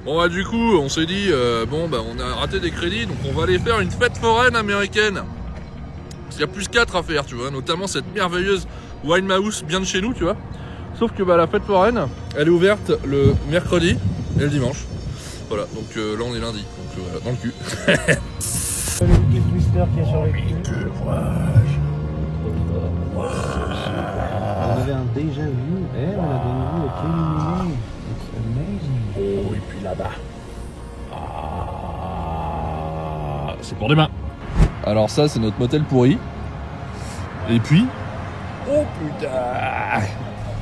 Bon bah du coup on s'est dit bon bah on a raté des crédits, donc on va aller faire une fête foraine américaine. Parce qu'il y a plus 4 à faire, tu vois, notamment cette merveilleuse Winehouse bien de chez nous, tu vois. Sauf que bah la fête foraine, elle est ouverte le mercredi et le dimanche. Voilà, donc là on est lundi, donc voilà, dans le cul. Le petit twister qui est sur le cul. On avait un déjà vu, elle a de nouveau été illuminée. It's amazing. Oh, et puis là-bas. Ah, c'est pour demain. Alors ça, c'est notre motel pourri. Et puis... Oh putain.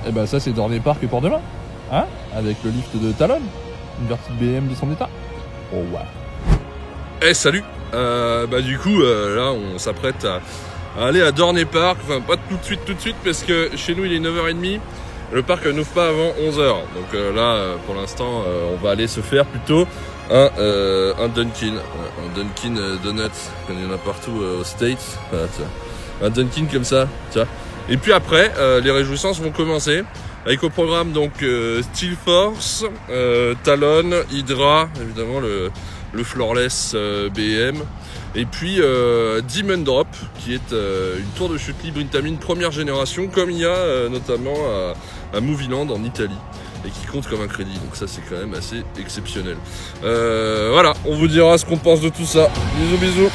Et bah ça, c'est Dorney Park pour demain. Hein? Avec le lift de Talon. Une petite BM de son état. Oh ouais. Eh salut. Bah du coup, là, on s'apprête à aller à Dorney Park. Enfin, pas tout de suite, parce que chez nous, il est 9h30. Le parc n'ouvre pas avant 11h. Donc là, pour l'instant, on va aller se faire plutôt un Dunkin'. Un Dunkin' Donuts, comme il y en a partout aux States. Voilà, un Dunkin' comme ça, tu vois. Et puis après, les réjouissances vont commencer. Avec au programme donc Steel Force, Talon, Hydra, évidemment le Floorless BM. Et puis Demon Drop, qui est une tour de chute libre Intamin première génération, comme il y a notamment à Movieland en Italie, et qui compte comme un crédit. Donc ça, c'est quand même assez exceptionnel. Voilà, on vous dira ce qu'on pense de tout ça. Bisous, bisous.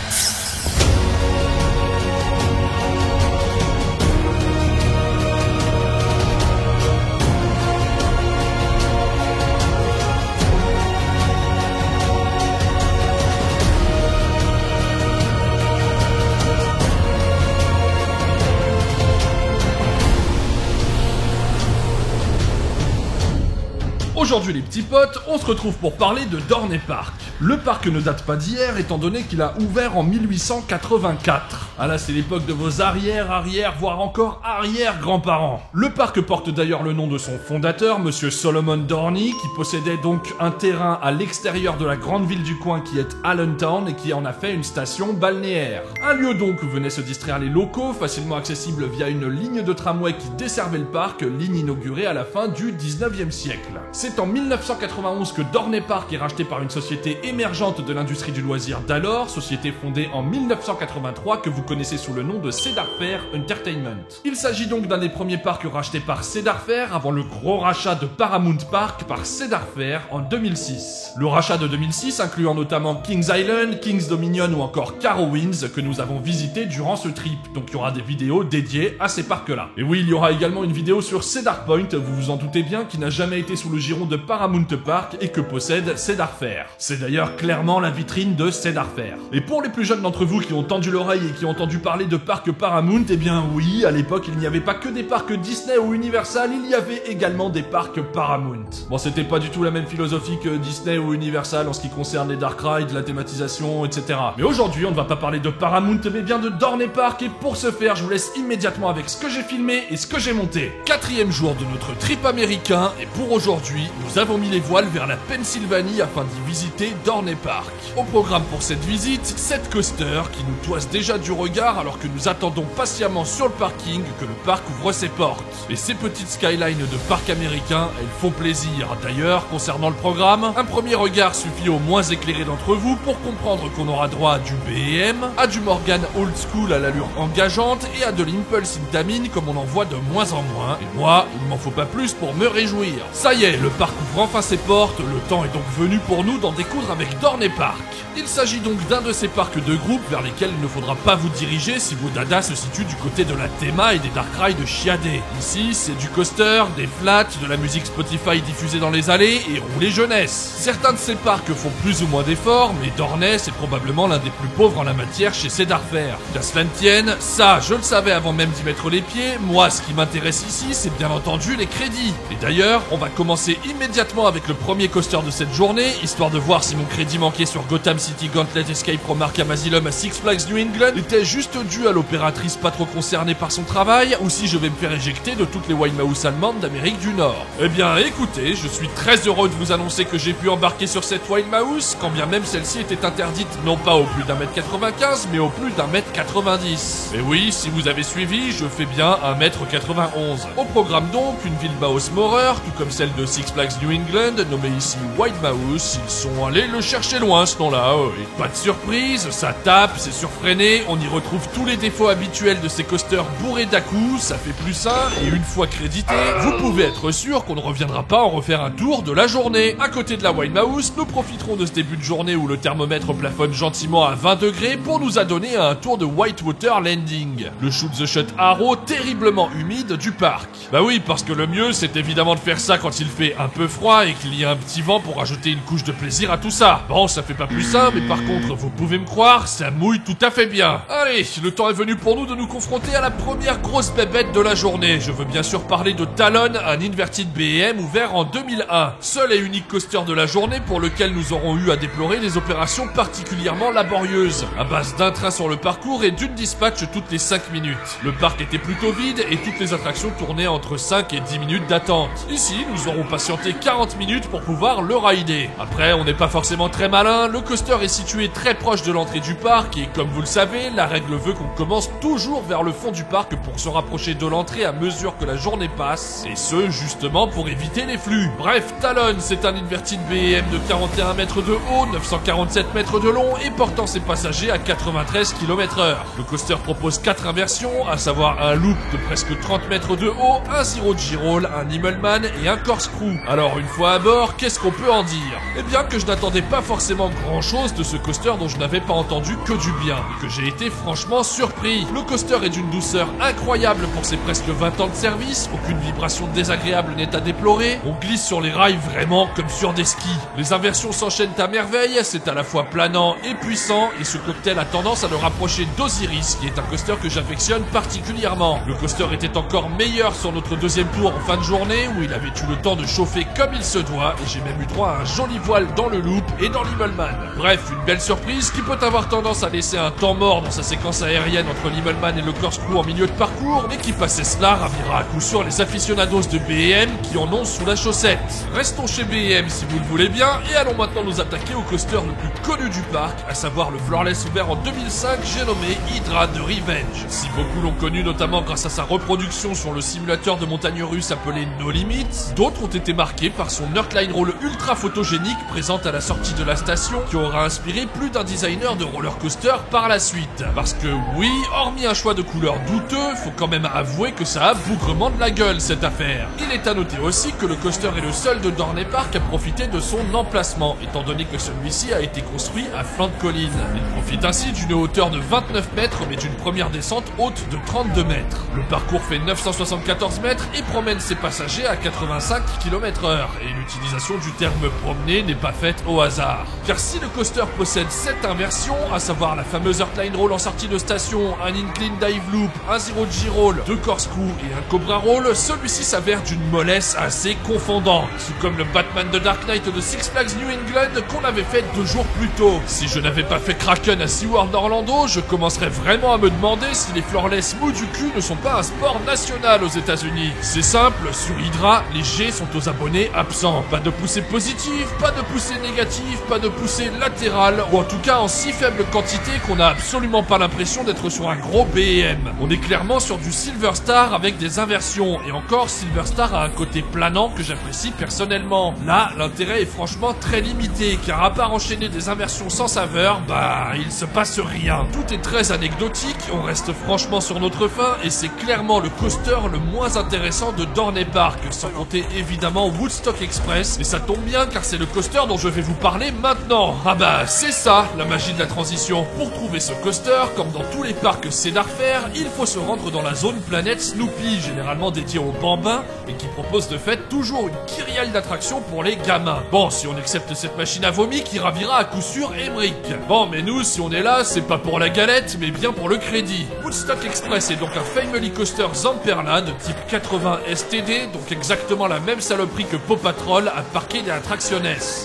Aujourd'hui les petits potes, on se retrouve pour parler de Dorney Park. Le parc ne date pas d'hier étant donné qu'il a ouvert en 1884. Ah là c'est l'époque de vos arrière, voire encore arrière-grands-parents. Le parc porte d'ailleurs le nom de son fondateur, monsieur Solomon Dorney, qui possédait donc un terrain à l'extérieur de la grande ville du coin qui est Allentown et qui en a fait une station balnéaire. Un lieu donc où venaient se distraire les locaux, facilement accessible via une ligne de tramway qui desservait le parc, ligne inaugurée à la fin du 19e siècle. C'est en 1991 que Dorney Park est racheté par une société émergente de l'industrie du loisir d'alors, société fondée en 1983 que vous connaissez sous le nom de Cedar Fair Entertainment. Il s'agit donc d'un des premiers parcs rachetés par Cedar Fair avant le gros rachat de Paramount Park par Cedar Fair en 2006. Le rachat de 2006 incluant notamment Kings Island, Kings Dominion ou encore Carowinds que nous avons visité durant ce trip, donc il y aura des vidéos dédiées à ces parcs-là. Et oui, il y aura également une vidéo sur Cedar Point, vous vous en doutez bien, qui n'a jamais été sous le giron de Paramount Park et que possède Cedar Fair. C'est d'ailleurs clairement la vitrine de Cedar Fair. Et pour les plus jeunes d'entre vous qui ont tendu l'oreille et qui ont entendu parler de parcs Paramount, eh bien oui, à l'époque il n'y avait pas que des parcs Disney ou Universal, il y avait également des parcs Paramount. Bon, c'était pas du tout la même philosophie que Disney ou Universal en ce qui concerne les dark rides, la thématisation, etc. Mais aujourd'hui on ne va pas parler de Paramount mais bien de Dorney Park, et pour ce faire je vous laisse immédiatement avec ce que j'ai filmé et ce que j'ai monté. 4e jour de notre trip américain, et pour aujourd'hui nous avons mis les voiles vers la Pennsylvanie afin d'y visiter Dorney Park. Au programme pour cette visite, 7 coasters qui nous toisent déjà du regard alors que nous attendons patiemment sur le parking que le parc ouvre ses portes. Et ces petites skylines de parc américain, elles font plaisir. D'ailleurs, concernant le programme, un premier regard suffit aux moins éclairés d'entre vous pour comprendre qu'on aura droit à du BM, à du Morgan Old School à l'allure engageante et à de l'Impulse Intamin comme on en voit de moins en moins. Et moi, il ne m'en faut pas plus pour me réjouir. Ça y est, le parc ouvre enfin ses portes, le temps est donc venu pour nous d'en découdre avec Dorney Park. Il s'agit donc d'un de ces parcs de groupe vers lesquels il ne faudra pas vous diriger si vos dadas se situent du côté de la théma et des dark rides chiadés. Ici, c'est du coaster, des flats, de la musique Spotify diffusée dans les allées et rouler jeunesse. Certains de ces parcs font plus ou moins d'efforts, mais Dorney, c'est probablement l'un des plus pauvres en la matière chez Cedar Fair. Qu'à cela ne tienne, ça, je le savais avant même d'y mettre les pieds, moi, ce qui m'intéresse ici, c'est bien entendu les crédits. Et d'ailleurs, on va commencer immédiatement avec le premier coaster de cette journée, histoire de voir si mon crédit manqué sur Gotham City Gauntlet Escape from Arkham Asylum à Six Flags New England était juste dû à l'opératrice pas trop concernée par son travail, ou si je vais me faire éjecter de toutes les Winehouse allemandes d'Amérique du Nord. Eh bien écoutez, je suis très heureux de vous annoncer que j'ai pu embarquer sur cette Winehouse, quand bien même celle-ci était interdite non pas au plus d'1m95, mais au plus d'1m90. Et oui, si vous avez suivi, je fais bien 1m91. Au programme donc, une ville Baos Morer, tout comme celle de Six Flags Flags New England, nommé ici White Mouse, ils sont allés le chercher loin ce nom-là. Et pas de surprise, ça tape, c'est surfreiné, on y retrouve tous les défauts habituels de ces coasters bourrés d'à-coups, ça fait plus sain, et une fois crédité, vous pouvez être sûr qu'on ne reviendra pas en refaire un tour de la journée. À côté de la White Mouse, nous profiterons de ce début de journée où le thermomètre plafonne gentiment à 20 degrés pour nous adonner à un tour de Whitewater Landing, le Shoot the Shot Arrow terriblement humide du parc. Bah oui, parce que le mieux c'est évidemment de faire ça quand il fait un peu froid et qu'il y a un petit vent pour rajouter une couche de plaisir à tout ça. Bon, ça fait pas plus sain, mais par contre, vous pouvez me croire, ça mouille tout à fait bien. Allez, le temps est venu pour nous de nous confronter à la première grosse bébête de la journée. Je veux bien sûr parler de Talon, un inverted BM ouvert en 2001. Seul et unique coaster de la journée pour lequel nous aurons eu à déplorer des opérations particulièrement laborieuses, à base d'un train sur le parcours et d'une dispatch toutes les 5 minutes. Le parc était plutôt vide et toutes les attractions tournaient entre 5 et 10 minutes d'attente. Ici, nous aurons patienté 40 minutes pour pouvoir le rider. Après, on n'est pas forcément très malin, le coaster est situé très proche de l'entrée du parc et comme vous le savez, la règle veut qu'on commence toujours vers le fond du parc pour se rapprocher de l'entrée à mesure que la journée passe, et ce, justement pour éviter les flux. Bref, Talon, c'est un inverted BM de 41 mètres de haut, 947 mètres de long et portant ses passagers à 93 km/h. Le coaster propose 4 inversions, à savoir un loop de presque 30 mètres de haut, un zero G-roll, un Immelman et un corkscrew. Alors une fois à bord, qu'est-ce qu'on peut en dire? Eh bien que je n'attendais pas forcément grand chose de ce coaster dont je n'avais pas entendu que du bien, et que j'ai été franchement surpris. Le coaster est d'une douceur incroyable pour ses presque 20 ans de service, aucune vibration désagréable n'est à déplorer, on glisse sur les rails vraiment comme sur des skis. Les inversions s'enchaînent à merveille, c'est à la fois planant et puissant, et ce cocktail a tendance à le rapprocher d'Osiris, qui est un coaster que j'affectionne particulièrement. Le coaster était encore meilleur sur notre deuxième tour en fin de journée, où il avait eu le temps de chauffer comme il se doit, et j'ai même eu droit à un joli voile dans le loop et dans l'Immelman. Bref, une belle surprise qui peut avoir tendance à laisser un temps mort dans sa séquence aérienne entre l'Immelman et le corkscrew en milieu de parcours, mais qui passait cela ravira à coup sûr les aficionados de BM qui en ont sous la chaussette. Restons chez BM si vous le voulez bien, et allons maintenant nous attaquer au coaster le plus connu du parc, à savoir le Floorless ouvert en 2005, j'ai nommé Hydra de Revenge. Si beaucoup l'ont connu notamment grâce à sa reproduction sur le simulateur de montagne russe appelé No Limits, d'autres ont été marqués par son Nerdline Roll ultra photogénique présente à la sortie de la station, qui aura inspiré plus d'un designer de roller coaster par la suite. Parce que oui, hormis un choix de couleurs douteux, faut quand même avouer que ça a bougrement de la gueule cette affaire. Il est à noter aussi que le coaster est le seul de Dorney Park à profiter de son emplacement, étant donné que celui-ci a été construit à flanc de colline. Il profite ainsi d'une hauteur de 29 mètres mais d'une première descente haute de 32 mètres. Le parcours fait 974 mètres et promène ses passagers à 85 km/h. Et l'utilisation du terme promener n'est pas faite au hasard. Car si le coaster possède 7 inversions, à savoir la fameuse Earthline Roll en sortie de station, un Incline Dive Loop, un Zero G-Roll, 2 corkscrew et un Cobra Roll, celui-ci s'avère d'une mollesse assez confondante. Tout comme le Batman de Dark Knight de Six Flags New England qu'on avait fait 2 jours plus tôt. Si je n'avais pas fait Kraken à SeaWorld Orlando, je commencerais vraiment à me demander si les floorless mous du cul ne sont pas un sport national aux États-Unis. C'est simple, sur Hydra, les G sont aux abonnés absents. Pas de poussée positive, pas de poussée négative, pas de poussée latérale, ou en tout cas en si faible quantité qu'on n'a absolument pas l'impression d'être sur un gros BM. On est clairement sur du Silver Star avec des inversions, et encore Silver Star a un côté planant que j'apprécie personnellement. Là, l'intérêt est franchement très limité, car à part enchaîner des inversions sans saveur, bah il se passe rien. Tout est très anecdotique, on reste franchement sur notre fin, et c'est clairement le coaster le moins intéressant de Dorney Park, sans compter évidemment Woodstock Express, et ça tombe bien car c'est le coaster dont je vais vous parler maintenant. Ah bah c'est ça, la magie de la transition. Pour trouver ce coaster, comme dans tous les parcs Cedar Fair, il faut se rendre dans la zone planète Snoopy, généralement dédiée aux bambins, et qui propose de fait toujours une kyrielle d'attractions pour les gamins. Bon, si on accepte cette machine à vomi qui ravira à coup sûr Emmerich. Bon, mais nous, si on est là, c'est pas pour la galette, mais bien pour le crédit. Woodstock Express est donc un Family Coaster Zamperla de type 80 STD, donc exactement la même saloperie que Paw Patrol à parquet des attractionnes.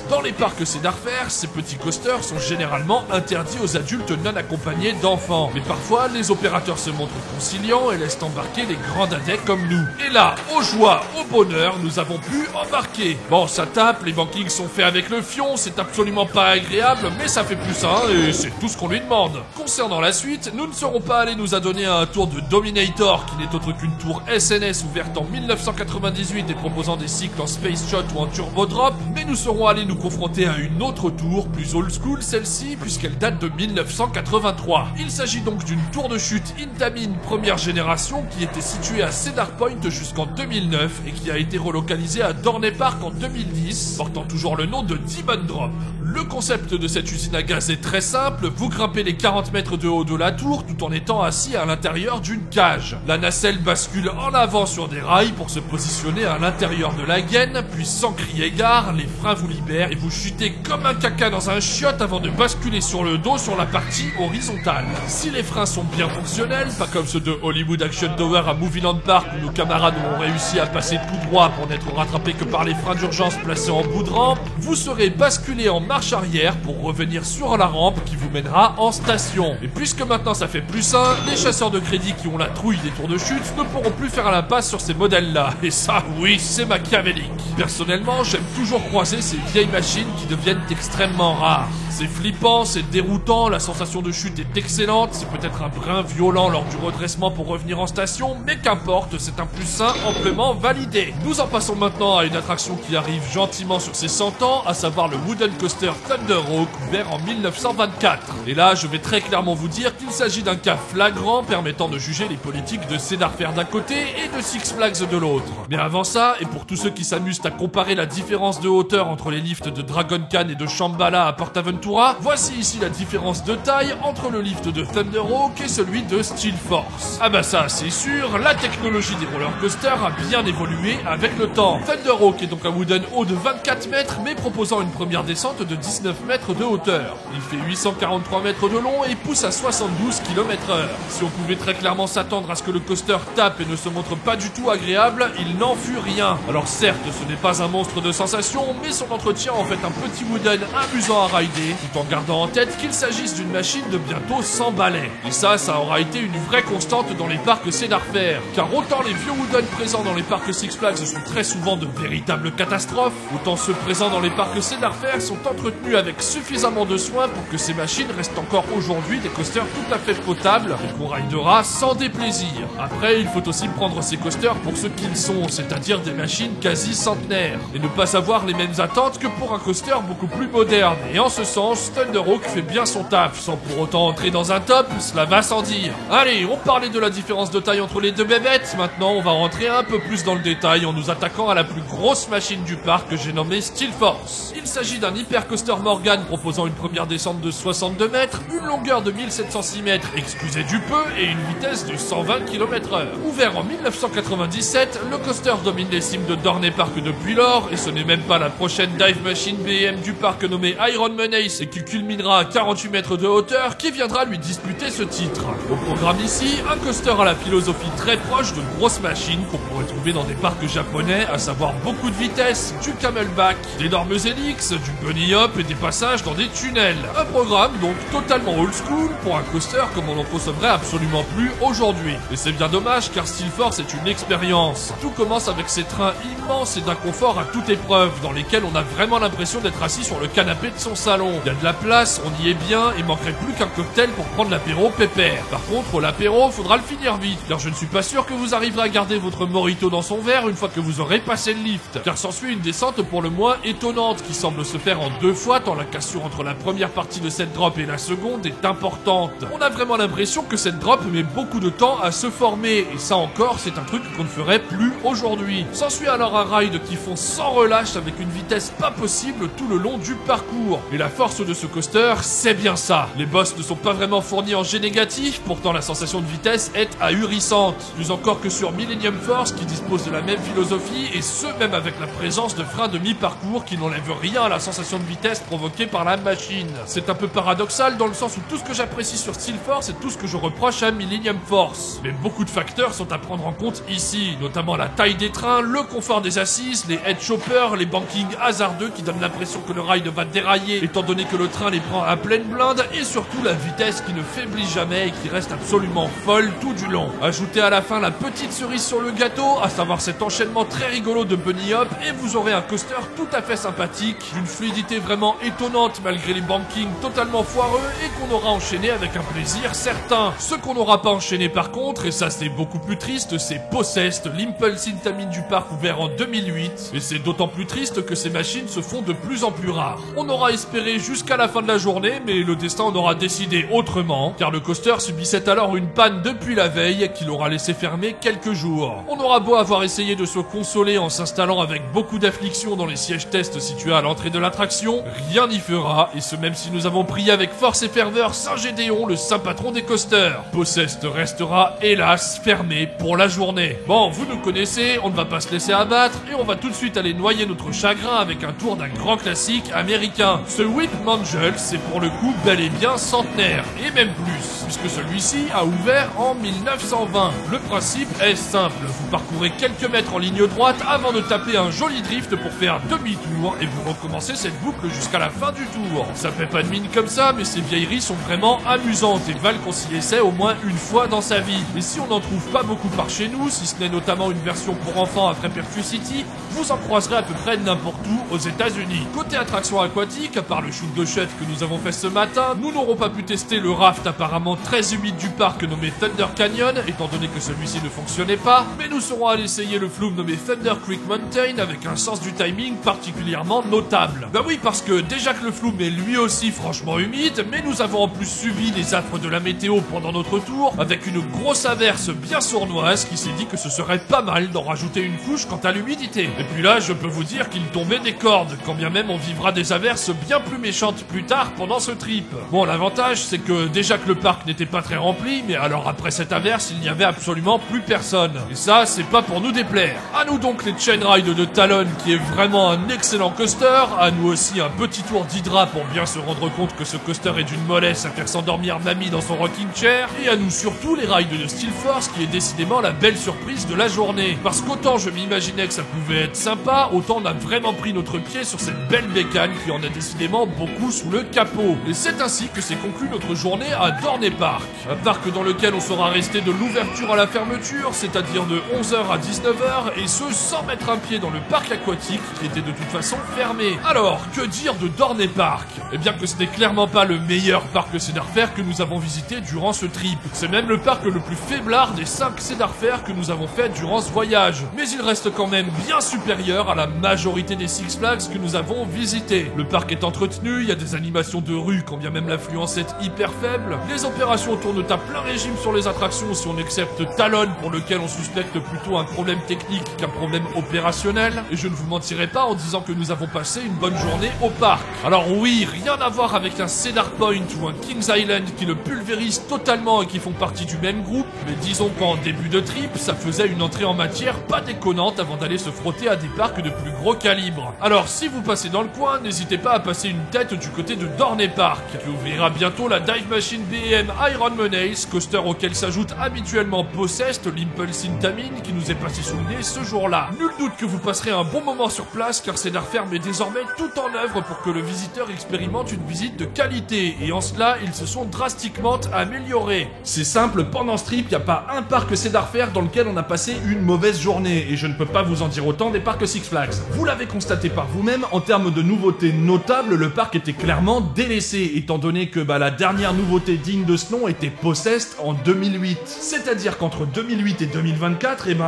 Dans les parcs Cedar Fair, ces petits coasters sont généralement interdits aux adultes non accompagnés d'enfants. Mais parfois, les opérateurs se montrent conciliants et laissent embarquer les grands dadais comme nous. Et là, aux joies, au bonheur, nous avons pu embarquer. Bon, ça tape, les bankings sont faits avec le fion, c'est absolument pas agréable, mais ça fait plus sain et c'est tout ce qu'on lui demande. Concernant la suite, nous ne serons pas allés nous adonner à un tour de Dominator qui n'est autre qu'une tour SNS ouverte en 1998 et proposant des cycles en Space Shot ou en Turbo Drop, mais nous serons allés nous confronter à une autre tour, plus old school celle-ci, puisqu'elle date de 1983. Il s'agit donc d'une tour de chute Intamin première génération qui était située à Cedar Point jusqu'en 2009 et qui a été relocalisée à Dorney Park en 2010, portant toujours le nom de Demon Drop. Le concept de cette usine à gaz est très simple, vous grimpez les 40 mètres de haut de la tour tout en étant assis à l'intérieur d'une cage. La nacelle bascule en avant sur des rails pour se positionner à l'intérieur de la gaine, puis sans crier gare, les freins vous libèrent et vous chutez comme un caca dans un chiotte avant de basculer sur le dos sur la partie horizontale. Si les freins sont bien fonctionnels, pas comme ceux de Hollywood Action Tower à Movieland Park où nos camarades ont réussi à passer tout droit pour n'être rattrapés que par les freins d'urgence placés en bout de rampe, vous serez basculé en marche arrière pour revenir sur la rampe qui vous mènera en station. Et puisque maintenant ça fait plus sain, les chasseurs de crédit qui ont la trouille des tours de chute ne pourront plus faire l'impasse sur ces modèles-là. Et ça, oui, c'est machiavélique. Personnellement, j'aime toujours croiser ces vieilles machines qui deviennent extrêmement rares. C'est flippant, c'est déroutant, la sensation de chute est excellente, c'est peut-être un brin violent lors du redressement pour revenir en station, mais qu'importe, c'est un plus sain amplement validé. Nous en passons maintenant à une attraction qui arrive gentiment sur ses 100 ans, à savoir le Wooden Coaster Thunder Rock, ouvert en 1924. Et là, je vais très clairement vous dire qu'il s'agit d'un cas flagrant permettant de juger les politiques de Cedar Fair d'un côté et de Six Flags de l'autre. Mais avant ça, et pour tous ceux qui s'amusent à comparer la différence de hauteur entre les lifts de Dragon Khan et de Shambhala à PortAventura, voici ici la différence de taille entre le lift de Thunder Rock et celui de Steel Force. Ah bah ça, c'est sûr, la technologie des roller coasters a bien évolué avec le temps. Thunder Rock est donc un wooden haut de 24 mètres, mais proposant une première descente de 19 mètres de hauteur. Il fait 843 mètres de long et pousse à 72 km/h. Si on pouvait très clairement s'attendre à ce que le coaster tape et ne se montre pas du tout agréable, il n'en fut rien. Alors certes, ce n'est pas un monstre de sensations, mais son entretien en fait un petit wooden amusant à rider, tout en gardant en tête qu'il s'agisse d'une machine de bientôt 100 balais. Et ça aura été une vraie constante dans les parcs Cedar Fair, car autant les vieux wooden présents dans les parcs Six Flags sont très souvent de véritables catastrophes, autant ceux présents dans les parcs Cedar Fair sont entretenus avec suffisamment de soin pour que ces machines restent encore aujourd'hui des coasters tout à fait potables et qu'on ridera sans déplaisir. Après, il faut aussi prendre ces coasters pour ce qu'ils sont, c'est-à-dire des machines quasi centenaires, et ne pas avoir les mêmes attentes que pour un coaster beaucoup plus moderne. Et en ce sens, Thunder Rock fait bien son taf, sans pour autant entrer dans un top, cela va sans dire. Allez, on parlait de la différence de taille entre les deux bébêtes, maintenant on va rentrer un peu plus dans le détail en nous attaquant à la plus grosse machine du parc que j'ai nommée Steel Force. Il s'agit d'un hypercoaster Morgan proposant une première descente de 62 mètres, une longueur de 1706 mètres, excusez du peu, et une vitesse de 120 km/h. Ouvert en 1997, le coaster domine les cimes de Dorney Park depuis lors, et ce n'est même pas la prochaine dive machine BM du parc nommée Iron Menace et qui culminera à 48 mètres de hauteur qui viendra lui disputer ce titre. Au programme ici, un coaster à la philosophie très proche de grosses machines qu'on pourrait trouver dans des parcs japonais, à savoir beaucoup de vitesse, du camelback, d'énormes hélix, du bunny hop et des passages dans des tunnels. Un programme donc totalement old school pour un coaster comme on en consommerait absolument plus aujourd'hui. Et c'est bien dommage car Steel Force est une expérience. Tout commence avec ces trains immenses et d'un confort à toute épreuve dans lesquels on a vraiment l'impression d'être assis sur le canapé de son salon. Il y a de la place, on y est bien et manquerait plus qu'un cocktail pour prendre l'apéro pépère. Par contre, l'apéro, faudra le finir vite car je ne suis pas sûr que vous arriverez à garder votre mojito dans son verre une fois que vous aurez passé le lift. Car s'ensuit une descente pour le moins étonnante qui semble se faire en 2 fois tant la cassure entre la première partie de cette drop et la seconde est importante. On a vraiment l'impression que cette drop met beaucoup de temps à se former et ça encore c'est un truc qu'on ne ferait plus aujourd'hui. S'ensuit alors un ride qui fonce sans relâche avec une vitesse pas possible tout le long du parcours. Et la force de ce coaster, c'est bien ça. Les boss ne sont pas vraiment fournis en G négatif, pourtant la sensation de vitesse est ahurissante. Plus encore que sur Millennium Force qui dispose de la même philosophie et ce même avec la présence de freins de mi-parcours qui n'enlèvent rien à la sensation de vitesse provoquée par la machine. C'est un peu paradoxal dans le sens où tout ce que j'apprécie sur Steel Force est tout ce que je reproche à Millennium Force. Mais beaucoup de facteurs sont à prendre en compte ici, notamment la taille des trains, le confort des assises, les head choppers, les bankings hasardeux qui donnent l'impression que le ride va dérailler étant donné que le train les prend à pleine blinde et surtout la vitesse qui ne faiblit jamais et qui reste absolument folle tout du long. Ajoutez à la fin la petite cerise sur le gâteau, à savoir cet enchaînement très rigolo de bunny hop et vous aurez un coaster tout à fait sympathique, d'une fluidité vraiment étonnante malgré les bankings totalement foireux et qu'on aura enchaîné avec un plaisir certain. Ce qu'on n'aura pas enchaîné par contre, et ça c'est beaucoup plus triste, c'est Possessed, l'Impulse Intamin du parc ouvert en 2008 vite. Et c'est d'autant plus triste que ces machines se font de plus en plus rares. On aura espéré jusqu'à la fin de la journée, mais le destin en aura décidé autrement, car le coaster subissait alors une panne depuis la veille qui l'aura laissé fermer quelques jours. On aura beau avoir essayé de se consoler en s'installant avec beaucoup d'affliction dans les sièges tests situés à l'entrée de l'attraction, rien n'y fera, et ce même si nous avons prié avec force et ferveur Saint Gédéon, le saint patron des coasters. Possessed restera, hélas, fermé pour la journée. Bon, vous nous connaissez, on ne va pas se laisser abattre, et on va tout de suite aller noyer notre chagrin avec un tour d'un grand classique américain. Ce Whip Mangel, c'est pour le coup bel et bien centenaire, et même plus, puisque celui-ci a ouvert en 1920. Le principe est simple, vous parcourez quelques mètres en ligne droite avant de taper un joli drift pour faire demi-tour, et vous recommencez cette boucle jusqu'à la fin du tour. Ça fait pas de mine comme ça, mais ces vieilleries sont vraiment amusantes, et valent qu'on s'y essaie au moins une fois dans sa vie. Et si on n'en trouve pas beaucoup par chez nous, si ce n'est notamment une version pour enfants après Pertucity, vous en croiserez à peu près n'importe où aux États-Unis. Côté attraction aquatique, à part le shoot de chute que nous avons fait ce matin, nous n'aurons pas pu tester le raft apparemment très humide du parc nommé Thunder Canyon, étant donné que celui-ci ne fonctionnait pas, mais nous serons allés essayer le flume nommé Thunder Creek Mountain avec un sens du timing particulièrement notable. Bah oui, parce que déjà que le flume est lui aussi franchement humide, mais nous avons en plus subi les affres de la météo pendant notre tour, avec une grosse averse bien sournoise qui s'est dit que ce serait pas mal d'en rajouter une couche quant à l'humidité. Et puis là, je peux vous dire qu'il tombait des cordes, quand bien même on vivra des averses bien plus méchantes plus tard pendant ce trip. Bon, l'avantage, c'est que déjà que le parc n'était pas très rempli, mais alors après cette averse, il n'y avait absolument plus personne. Et ça, c'est pas pour nous déplaire. À nous donc les chain rides de Talon, qui est vraiment un excellent coaster, à nous aussi un petit tour d'Hydra pour bien se rendre compte que ce coaster est d'une mollesse à faire s'endormir mamie dans son rocking chair, et à nous surtout les rides de Steel Force, qui est décidément la belle surprise de la journée. Parce qu'autant je m'imaginais que ça pouvait être sympa, autant on a vraiment pris notre pied sur cette belle bécane qui en a décidément beaucoup sous le capot. Et c'est ainsi que s'est conclue notre journée à Dorney Park. Un parc dans lequel on sera resté de l'ouverture à la fermeture, c'est-à-dire de 11h à 19h, et ce sans mettre un pied dans le parc aquatique qui était de toute façon fermé. Alors, que dire de Dorney Park? Eh bien que ce n'est clairement pas le meilleur parc Cedar Fair que nous avons visité durant ce trip. C'est même le parc le plus faiblard des 5 Cedar Fair que nous avons fait durant ce voyage. Mais il reste quand même bien supérieur à la majorité des Six Flags que nous avons visités. Le parc est entretenu, il y a des animations de rue quand bien même l'affluence est hyper faible. Les opérations tournent à plein régime sur les attractions si on accepte Talon pour lequel on suspecte plutôt un problème technique qu'un problème opérationnel. Et je ne vous mentirai pas en disant que nous avons passé une bonne journée au parc. Alors oui, rien à voir avec un Cedar Point ou un Kings Island qui le pulvérisent totalement et qui font partie du même groupe, mais disons qu'en début de trip, ça faisait une entrée en matière pas déconnante avant d'aller se frotter à des parcs de plus gros calibre. Alors si vous passez dans le coin, n'hésitez pas à passer une tête du côté de Dorney Park, qui ouvrira bientôt la Dive Machine BM Iron Menace, coaster auquel s'ajoute habituellement Possessed, l'Impulse Intamin qui nous est passé sous le nez ce jour-là. Nul doute que vous passerez un bon moment sur place, car Cedar Fair met désormais tout en œuvre pour que le visiteur expérimente une visite de qualité, et en cela, ils se sont drastiquement améliorés. C'est simple, pendant ce trip, il n'y a pas un parc Cedar Fair dans lequel on a passé une mauvaise journée, et je ne peux pas vous en dire autant des parcs Six Flags. Vous l'avez constaté par vous-même, en termes de nouveautés notables, le parc était clairement délaissé, étant donné que la dernière nouveauté digne de ce nom était Possessed en 2008. C'est-à-dire qu'entre 2008 et 2024, y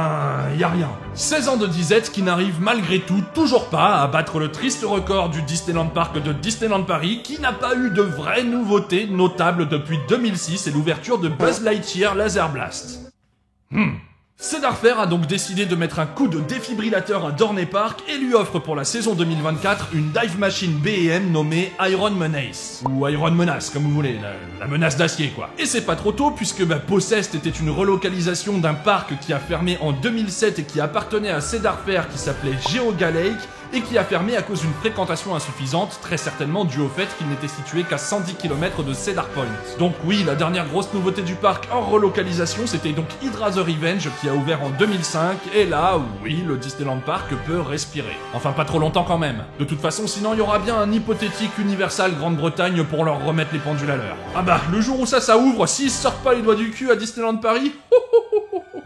a rien. 16 ans de disette qui n'arrivent malgré tout toujours pas à battre le triste record du Disneyland Park de Disneyland Paris, qui n'a pas eu de vraies nouveautés notables depuis 2006 et l'ouverture de Buzz Lightyear Laser Blast. Cedar Fair a donc décidé de mettre un coup de défibrillateur à Dorney Park et lui offre pour la saison 2024 une dive machine BM nommée Iron Menace. Ou Iron Menace, comme vous voulez, la menace d'acier quoi. Et c'est pas trop tôt puisque Possessed était une relocalisation d'un parc qui a fermé en 2007 et qui appartenait à Cedar Fair qui s'appelait Geauga Lake, et qui a fermé à cause d'une fréquentation insuffisante, très certainement due au fait qu'il n'était situé qu'à 110 km de Cedar Point. Donc oui, la dernière grosse nouveauté du parc en relocalisation, c'était donc Hydra the Revenge qui a ouvert en 2005, et là, oui, le Disneyland Park peut respirer. Enfin, pas trop longtemps quand même. De toute façon, sinon il y aura bien un hypothétique Universal Grande-Bretagne pour leur remettre les pendules à l'heure. Ah le jour où ça ouvre, s'ils sortent pas les doigts du cul à Disneyland Paris,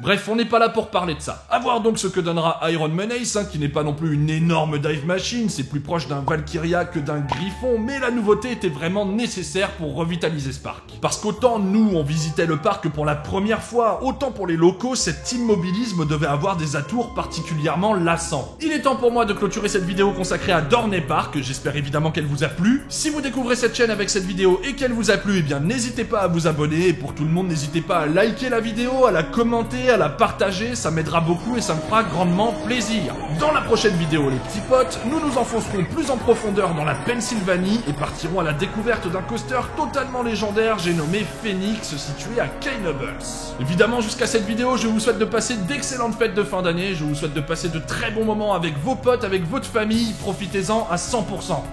Bref, on n'est pas là pour parler de ça. A voir donc ce que donnera Iron Menace, qui n'est pas non plus une énorme dive machine, c'est plus proche d'un Valkyria que d'un Griffon, mais la nouveauté était vraiment nécessaire pour revitaliser ce parc. Parce qu'autant nous, on visitait le parc pour la première fois, autant pour les locaux, cet immobilisme devait avoir des atours particulièrement lassants. Il est temps pour moi de clôturer cette vidéo consacrée à Dorney Park, j'espère évidemment qu'elle vous a plu. Si vous découvrez cette chaîne avec cette vidéo et qu'elle vous a plu, eh bien n'hésitez pas à vous abonner, et pour tout le monde, n'hésitez pas à liker la vidéo, à la commenter, à la partager, ça m'aidera beaucoup et ça me fera grandement plaisir. Dans la prochaine vidéo, les petits potes, nous nous enfoncerons plus en profondeur dans la Pennsylvanie et partirons à la découverte d'un coaster totalement légendaire, j'ai nommé Phoenix, situé à Kaynubles. Évidemment, jusqu'à cette vidéo, je vous souhaite de passer d'excellentes fêtes de fin d'année, je vous souhaite de passer de très bons moments avec vos potes, avec votre famille, profitez-en à 100%.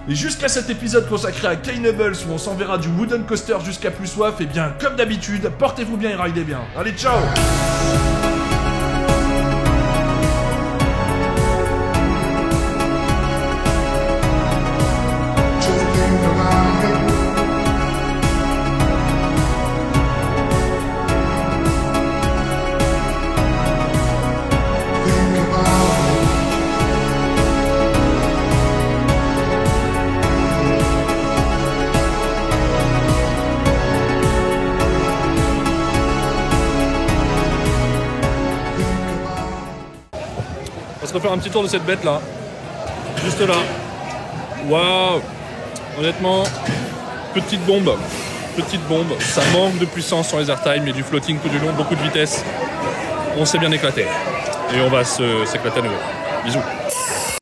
Et jusqu'à cet épisode consacré à Kaynubles où on s'enverra du wooden coaster jusqu'à plus soif, et bien comme d'habitude, portez-vous bien et ridez bien. Allez, ciao! On va se refaire un petit tour de cette bête là. Juste là. Waouh. Honnêtement, petite bombe. Petite bombe. Ça manque de puissance sur les airtime, mais du floating tout du long, beaucoup de vitesse. On s'est bien éclaté. Et on va s'éclater à nouveau. Bisous.